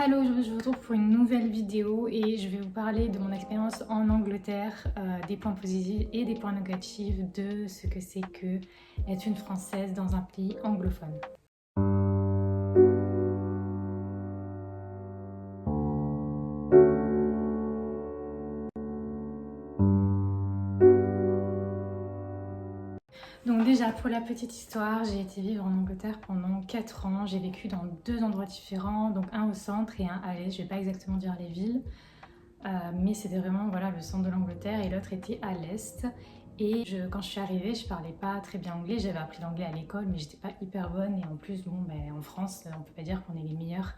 Hello, je vous retrouve pour une nouvelle vidéo et je vais vous parler de mon expérience en Angleterre, des points positifs et des points négatifs de ce que c'est que être une Française dans un pays anglophone. Donc déjà, pour la petite histoire, j'ai été vivre en Angleterre pendant 4 ans. J'ai vécu dans 2 endroits différents, donc un au centre et un à l'est. Je vais pas exactement dire les villes. Mais c'était vraiment voilà, le centre de l'Angleterre et l'autre était à l'est. Et quand je suis arrivée, je parlais pas très bien anglais. J'avais appris l'anglais à l'école, mais j'étais pas hyper bonne. Et en plus, bon, ben, en France, on peut pas dire qu'on est les meilleurs.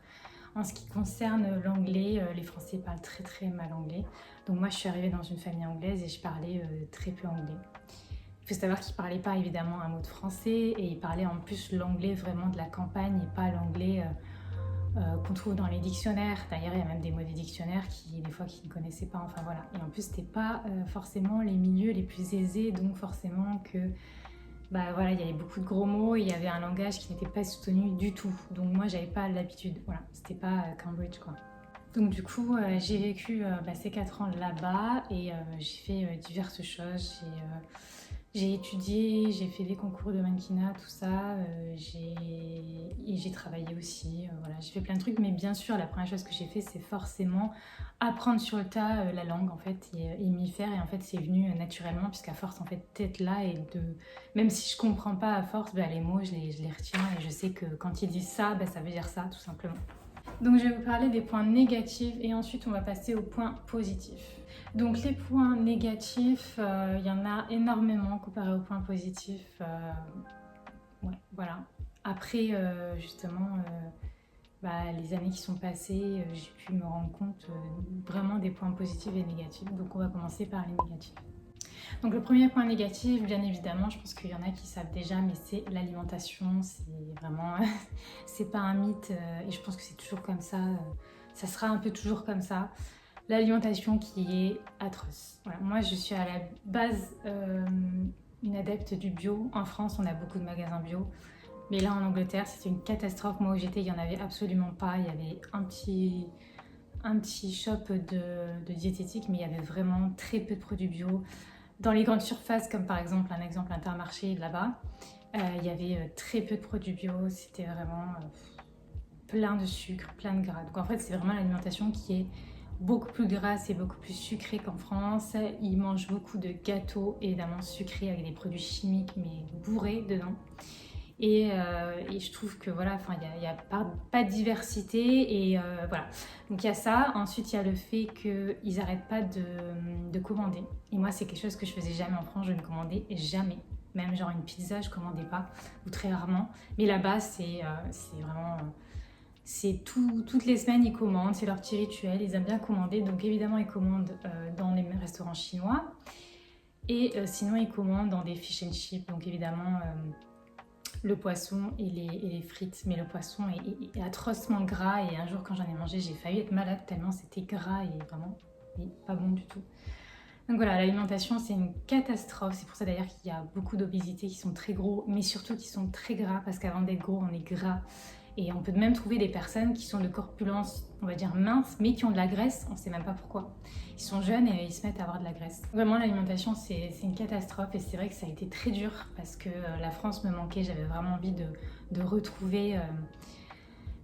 En ce qui concerne l'anglais, les Français parlent très très mal anglais. Donc moi, je suis arrivée dans une famille anglaise et je parlais très peu anglais. Il faut savoir qu'ils parlaient pas évidemment un mot de français et ils parlaient en plus l'anglais vraiment de la campagne et pas l'anglais qu'on trouve dans les dictionnaires. D'ailleurs, il y a même des mots des dictionnaires qui, des fois, qu'ils ne connaissaient pas. Enfin voilà. Et en plus, c'était pas forcément les milieux les plus aisés, donc forcément que, bah voilà, il y avait beaucoup de gros mots. Et il y avait un langage qui n'était pas soutenu du tout. Donc moi, j'avais pas l'habitude. Voilà, c'était pas Cambridge quoi. Donc du coup, j'ai vécu ces 4 ans là-bas et j'ai fait diverses choses. J'ai étudié, j'ai fait des concours de mannequinat, tout ça. Et j'ai travaillé aussi. Voilà, j'ai fait plein de trucs, mais bien sûr, la première chose que j'ai fait, c'est forcément apprendre sur le tas la langue en fait et m'y faire. Et en fait, c'est venu naturellement, puisqu'à force en fait d'être là et de, même si je comprends pas à force, bah, les mots, je les retiens et je sais que quand ils disent ça, bah, ça veut dire ça, tout simplement. Donc je vais vous parler des points négatifs et ensuite on va passer aux points positifs. Donc les points négatifs, il y en a énormément comparé aux points positifs. Ouais, voilà. Après, justement, les années qui sont passées, j'ai pu me rendre compte vraiment des points positifs et négatifs. Donc on va commencer par les négatifs. Donc le premier point négatif, bien évidemment, je pense qu'il y en a qui savent déjà, mais c'est l'alimentation. C'est vraiment, c'est pas un mythe et je pense que c'est toujours comme ça. Ça sera un peu toujours comme ça. L'alimentation qui est atroce. Voilà, moi, je suis à la base une adepte du bio. En France, on a beaucoup de magasins bio. Mais là, en Angleterre, c'était une catastrophe. Moi où j'étais, il n'y en avait absolument pas. Il y avait un petit shop de diététique, mais il y avait vraiment très peu de produits bio. Dans les grandes surfaces, comme par exemple un exemple Intermarché là-bas, il y avait très peu de produits bio, c'était vraiment plein de sucre, plein de gras. Donc en fait, c'est vraiment l'alimentation qui est beaucoup plus grasse et beaucoup plus sucrée qu'en France. Ils mangent beaucoup de gâteaux, évidemment sucrés avec des produits chimiques, mais bourrés dedans. Et je trouve que voilà, il y a pas de diversité et voilà. Donc il y a ça. Ensuite, il y a le fait qu'ils n'arrêtent pas de commander. Et moi, c'est quelque chose que je faisais jamais en France. Je ne commandais jamais. Même genre une pizza, je commandais pas ou très rarement. Mais là-bas, c'est vraiment c'est toutes les semaines ils commandent. C'est leur petit rituel. Ils aiment bien commander. Donc évidemment, ils commandent dans les restaurants chinois. Et sinon, ils commandent dans des fish and chips. Donc évidemment le poisson et les frites. Mais le poisson est atrocement gras et un jour quand j'en ai mangé, j'ai failli être malade tellement c'était gras et vraiment pas bon du tout. Donc voilà, l'alimentation c'est une catastrophe. C'est pour ça d'ailleurs qu'il y a beaucoup d'obésité qui sont très gros, mais surtout qui sont très gras parce qu'avant d'être gros, on est gras. Et on peut même trouver des personnes qui sont de corpulence, on va dire mince, mais qui ont de la graisse, on ne sait même pas pourquoi. Ils sont jeunes et ils se mettent à avoir de la graisse. Vraiment, l'alimentation, c'est une catastrophe et c'est vrai que ça a été très dur parce que la France me manquait. J'avais vraiment envie de retrouver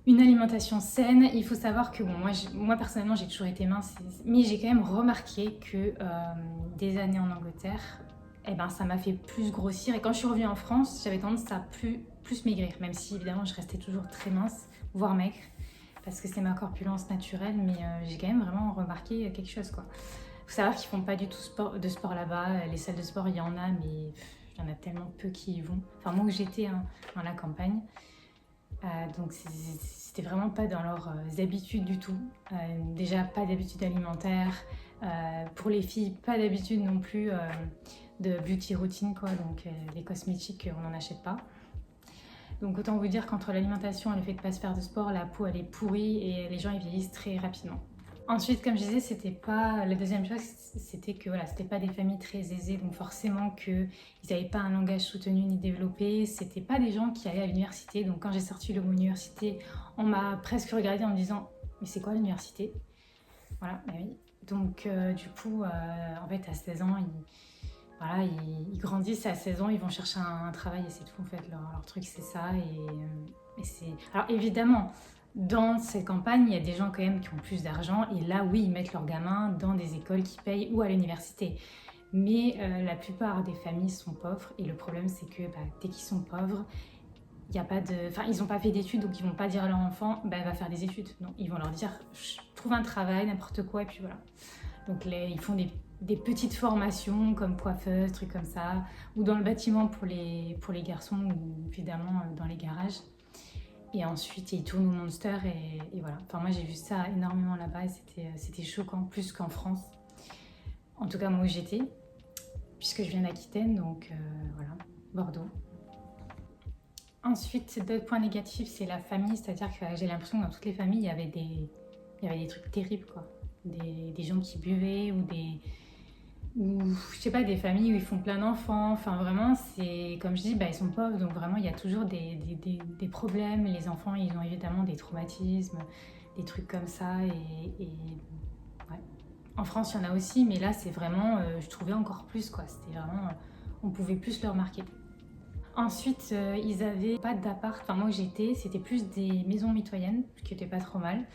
une alimentation saine. Il faut savoir que, bon, moi personnellement, j'ai toujours été mince, mais j'ai quand même remarqué que des années en Angleterre, eh ben, ça m'a fait plus grossir. Et quand je suis revenue en France, j'avais tendance à plus maigrir, même si évidemment je restais toujours très mince, voire maigre, parce que c'est ma corpulence naturelle, mais j'ai quand même vraiment remarqué quelque chose, quoi. Faut savoir qu'ils font pas du tout de sport là-bas. Les salles de sport, il y en a, mais il y en a tellement peu qui y vont. Enfin, moi où j'étais, hein, dans la campagne. Donc c'était vraiment pas dans leurs habitudes du tout. Déjà pas d'habitude alimentaire. Pour les filles, pas d'habitude non plus de beauty routine, quoi. Donc les cosmétiques, on n'en achète pas. Donc autant vous dire qu'entre l'alimentation et le fait de ne pas se faire de sport, la peau elle est pourrie et les gens ils vieillissent très rapidement. Ensuite, comme je disais, c'était pas la deuxième chose, c'était que voilà, c'était pas des familles très aisées, donc forcément qu'ils n'avaient pas un langage soutenu ni développé. C'était pas des gens qui allaient à l'université. Donc quand j'ai sorti le mot université, on m'a presque regardé en me disant mais c'est quoi l'université? Voilà, bah oui. Donc du coup, en fait, à 16 ans, voilà, ils grandissent à 16 ans, ils vont chercher un travail et c'est tout, en fait, leur truc, c'est ça. Et c'est... Alors évidemment, dans ces campagnes, il y a des gens quand même qui ont plus d'argent et là, oui, ils mettent leurs gamins dans des écoles qui payent ou à l'université. Mais la plupart des familles sont pauvres et le problème, c'est que dès qu'ils sont pauvres, il y a pas de... Enfin, ils n'ont pas fait d'études, donc ils vont pas dire à leur enfant, va faire des études. Non, ils vont leur dire, trouve un travail, n'importe quoi, et puis voilà. Donc ils font des petites formations comme coiffeuse, trucs comme ça, ou dans le bâtiment pour les garçons, ou évidemment dans les garages. Et ensuite, ils tournent au Monster et voilà. Enfin, moi, j'ai vu ça énormément là-bas et c'était choquant, plus qu'en France. En tout cas, moi où j'étais, puisque je viens d'Aquitaine, donc voilà, Bordeaux. Ensuite, d'autres points négatifs, c'est la famille, c'est-à-dire que j'ai l'impression que dans toutes les familles, il y avait des trucs terribles, quoi. Des gens qui buvaient ou je sais pas, des familles où ils font plein d'enfants. Enfin, vraiment, c'est comme je dis, ils sont pauvres, donc vraiment, il y a toujours des problèmes. Les enfants, ils ont évidemment des traumatismes, des trucs comme ça. Ouais. En France, il y en a aussi, mais là, c'est vraiment, je trouvais encore plus, quoi. C'était vraiment, on pouvait plus le remarquer. Ensuite, ils avaient pas d'appart. Enfin, moi où j'étais, c'était plus des maisons mitoyennes, ce qui était pas trop mal.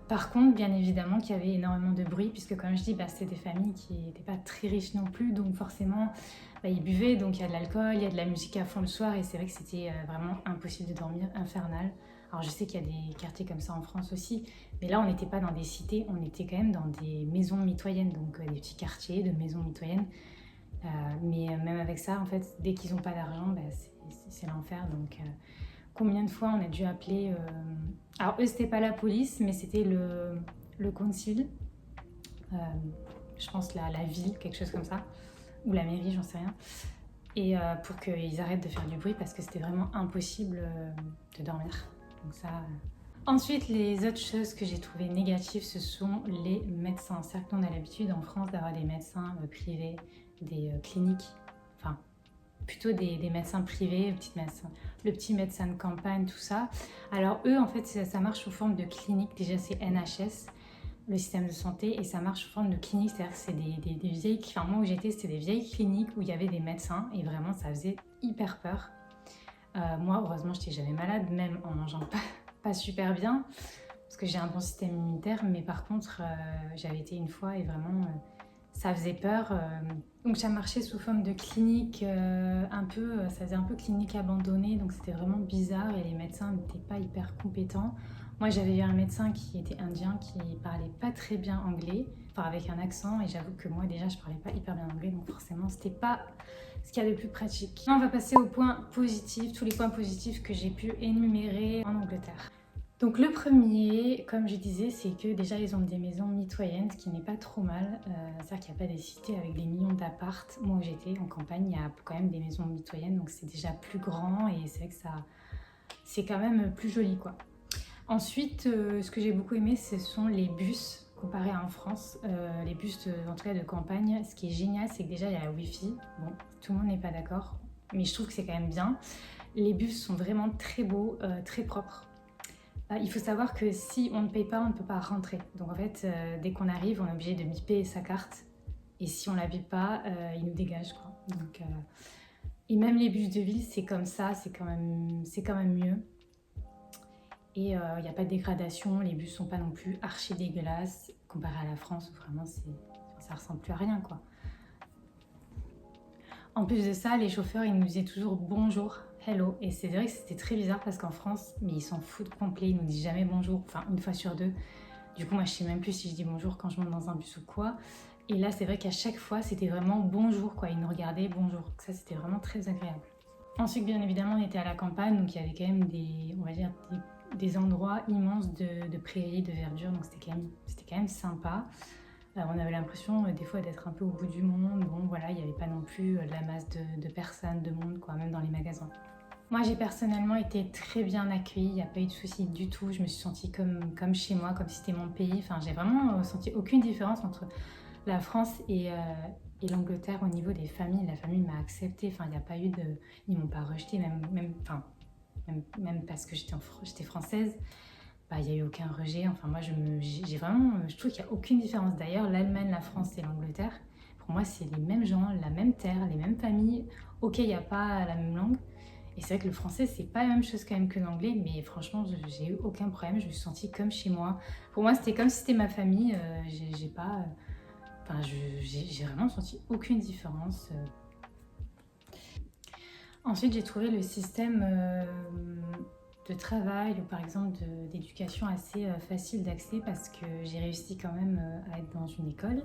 Par contre, bien évidemment qu'il y avait énormément de bruit, puisque comme je dis, c'était des familles qui n'étaient pas très riches non plus, donc forcément, ils buvaient, donc il y a de l'alcool, il y a de la musique à fond le soir, et c'est vrai que c'était vraiment impossible de dormir, infernal. Alors je sais qu'il y a des quartiers comme ça en France aussi, mais là on n'était pas dans des cités, on était quand même dans des maisons mitoyennes, donc des petits quartiers de maisons mitoyennes. Mais même avec ça, en fait, dès qu'ils n'ont pas d'argent, c'est l'enfer. Donc, combien de fois on a dû appeler... Alors, eux, c'était pas la police, mais c'était le council. Je pense la ville, quelque chose comme ça. Ou la mairie, j'en sais rien. Et pour qu'ils arrêtent de faire du bruit, parce que c'était vraiment impossible de dormir. Donc ça... Ensuite, les autres choses que j'ai trouvées négatives, ce sont les médecins. C'est-à-dire qu'on a l'habitude en France d'avoir des médecins privés, des cliniques, enfin plutôt des médecins privés, le petit médecin de campagne, tout ça. Alors eux, en fait, ça marche sous forme de clinique. Déjà, c'est NHS, le système de santé, et ça marche sous forme de clinique. C'est-à-dire que c'est des vieilles... Enfin, moi où j'étais, c'était des vieilles cliniques où il y avait des médecins, et vraiment, ça faisait hyper peur. Moi, heureusement, je n'étais jamais malade, même en mangeant pas super bien, parce que j'ai un bon système immunitaire, mais par contre, j'avais été une fois et vraiment, ça faisait peur. Donc ça marchait sous forme de clinique, ça faisait un peu clinique abandonnée, donc c'était vraiment bizarre et les médecins n'étaient pas hyper compétents. Moi, j'avais eu un médecin qui était indien, qui parlait pas très bien anglais, enfin avec un accent, et j'avoue que moi déjà, je parlais pas hyper bien anglais, donc forcément, c'était pas ce qu'il y a de plus pratique. On va passer aux points positifs, tous les points positifs que j'ai pu énumérer en Angleterre. Donc le premier, comme je disais, c'est que déjà ils ont des maisons mitoyennes, ce qui n'est pas trop mal. C'est-à-dire qu'il n'y a pas des cités avec des millions d'appartes. Moi où j'étais en campagne, il y a quand même des maisons mitoyennes, donc c'est déjà plus grand et c'est vrai que c'est quand même plus joli, quoi. Ensuite, ce que j'ai beaucoup aimé, ce sont les bus comparé à en France. Les bus, en tout cas de campagne, ce qui est génial, c'est que déjà il y a la Wi-Fi. Bon, tout le monde n'est pas d'accord, mais je trouve que c'est quand même bien. Les bus sont vraiment très beaux, très propres. Il faut savoir que si on ne paye pas, on ne peut pas rentrer. Donc en fait, dès qu'on arrive, on est obligé de biper sa carte. Et si on ne la bip pas, ils nous dégagent, quoi. Donc, et même les bus de ville, c'est comme ça, c'est quand même mieux. Et il n'y a pas de dégradation, les bus ne sont pas non plus archi dégueulasses, comparé à la France où vraiment ça ressemble plus à rien, quoi. En plus de ça, les chauffeurs, ils nous disaient toujours bonjour, hello. Et c'est vrai que c'était très bizarre parce qu'en France, mais ils s'en foutent complet, ils nous disent jamais bonjour, enfin une fois sur deux. Du coup, moi, je sais même plus si je dis bonjour quand je monte dans un bus ou quoi. Et là, c'est vrai qu'à chaque fois, c'était vraiment bonjour, quoi. Ils nous regardaient bonjour. Ça, c'était vraiment très agréable. Ensuite, bien évidemment, on était à la campagne, donc il y avait quand même on va dire, des endroits immenses de prairies, de verdure, donc c'était quand même sympa. On avait l'impression des fois d'être un peu au bout du monde. Bon voilà, il n'y avait pas non plus la masse de personnes, de monde, quoi, même dans les magasins. Moi j'ai personnellement été très bien accueillie, il n'y a pas eu de soucis du tout. Je me suis sentie comme chez moi, comme si c'était mon pays. Enfin, j'ai vraiment senti aucune différence entre la France et l'Angleterre au niveau des familles. La famille m'a acceptée, enfin il n'y a pas eu de... Ils m'ont pas rejetée, même parce que j'étais française. il n'y a eu aucun rejet. Enfin, moi, j'ai vraiment, je trouve qu'il n'y a aucune différence. D'ailleurs, l'Allemagne, la France et l'Angleterre, pour moi, c'est les mêmes gens, la même terre, les mêmes familles. Ok, il n'y a pas la même langue. Et c'est vrai que le français, c'est pas la même chose quand même que l'anglais, mais franchement, j'ai eu aucun problème. Je me suis sentie comme chez moi. Pour moi, c'était comme si c'était ma famille. J'ai pas, enfin, j'ai vraiment senti aucune différence. Ensuite, j'ai trouvé le système de travail ou par exemple d'éducation assez facile d'accès parce que j'ai réussi quand même à être dans une école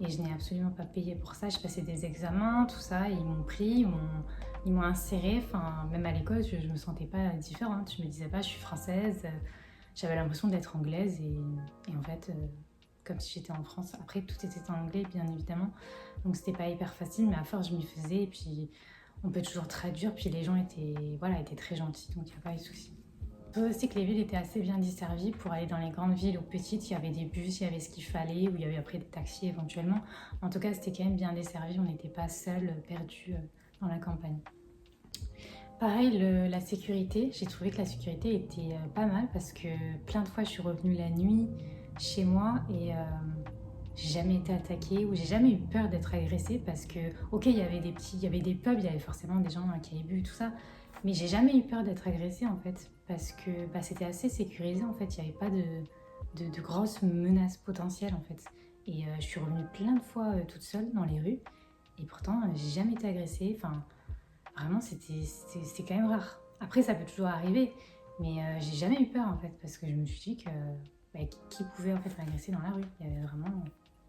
et je n'ai absolument pas payé pour ça. Je passais des examens, tout ça, et ils m'ont pris, ils m'ont insérée. Enfin, même à l'école, je me sentais pas différente. Je me disais pas, je suis française. J'avais l'impression d'être anglaise et en fait, comme si j'étais en France. Après, tout était en anglais, bien évidemment. Donc, c'était pas hyper facile, mais à force, je m'y faisais. Et puis, on peut toujours traduire. Puis, les gens étaient très gentils, donc il n'y a pas eu de souci. Je trouve aussi que les villes étaient assez bien desservies. Pour aller dans les grandes villes ou petites, il y avait des bus, il y avait ce qu'il fallait, ou il y avait après des taxis éventuellement. En tout cas, c'était quand même bien desservi. On n'était pas seul, perdu dans la campagne. Pareil, la sécurité, j'ai trouvé que la sécurité était pas mal parce que plein de fois je suis revenue la nuit chez moi et j'ai jamais été attaquée ou j'ai jamais eu peur d'être agressée parce que, ok, il y avait des pubs, il y avait forcément des gens qui avaient bu et tout ça, mais j'ai jamais eu peur d'être agressée en fait parce que c'était assez sécurisé en fait, il n'y avait pas de grosses menaces potentielles en fait. Et je suis revenue plein de fois toute seule dans les rues et pourtant j'ai jamais été agressée, enfin. Vraiment, c'était quand même rare. Après, ça peut toujours arriver, mais j'ai jamais eu peur en fait, parce que je me suis dit que qui pouvait en fait m'agresser dans la rue. Il y avait vraiment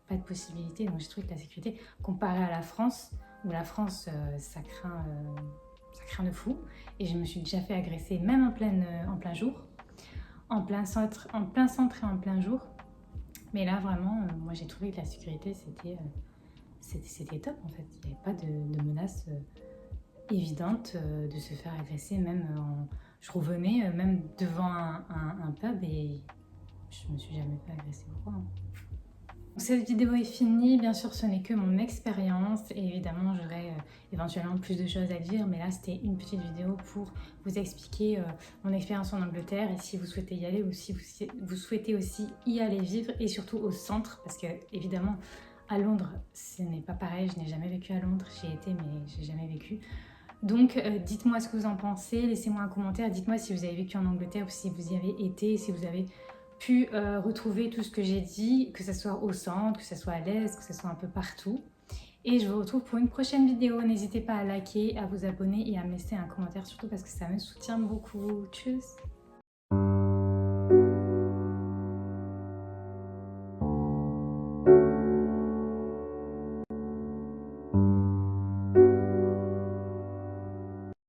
pas de possibilité. Donc j'ai trouvé que la sécurité, comparée à la France, où la France, ça craint de fou. Et je me suis déjà fait agresser, même en plein jour, en plein centre et en plein jour. Mais là, vraiment, moi j'ai trouvé que la sécurité, c'était top en fait. Il n'y avait pas de menaces évidente de se faire agresser, je revenais même devant un pub et je me suis jamais fait agresser. Pourquoi hein. Cette vidéo est finie, bien sûr ce n'est que mon expérience et évidemment j'aurais éventuellement plus de choses à dire, mais là c'était une petite vidéo pour vous expliquer mon expérience en Angleterre et si vous souhaitez y aller ou si vous souhaitez aussi y aller vivre et surtout au centre parce que évidemment à Londres ce n'est pas pareil, je n'ai jamais vécu à Londres, j'y ai été mais j'ai jamais vécu. Donc dites-moi ce que vous en pensez, laissez-moi un commentaire, dites-moi si vous avez vécu en Angleterre ou si vous y avez été, si vous avez pu retrouver tout ce que j'ai dit, que ce soit au centre, que ce soit à l'est, que ce soit un peu partout. Et je vous retrouve pour une prochaine vidéo, n'hésitez pas à liker, à vous abonner et à me laisser un commentaire surtout parce que ça me soutient beaucoup. Tchuss!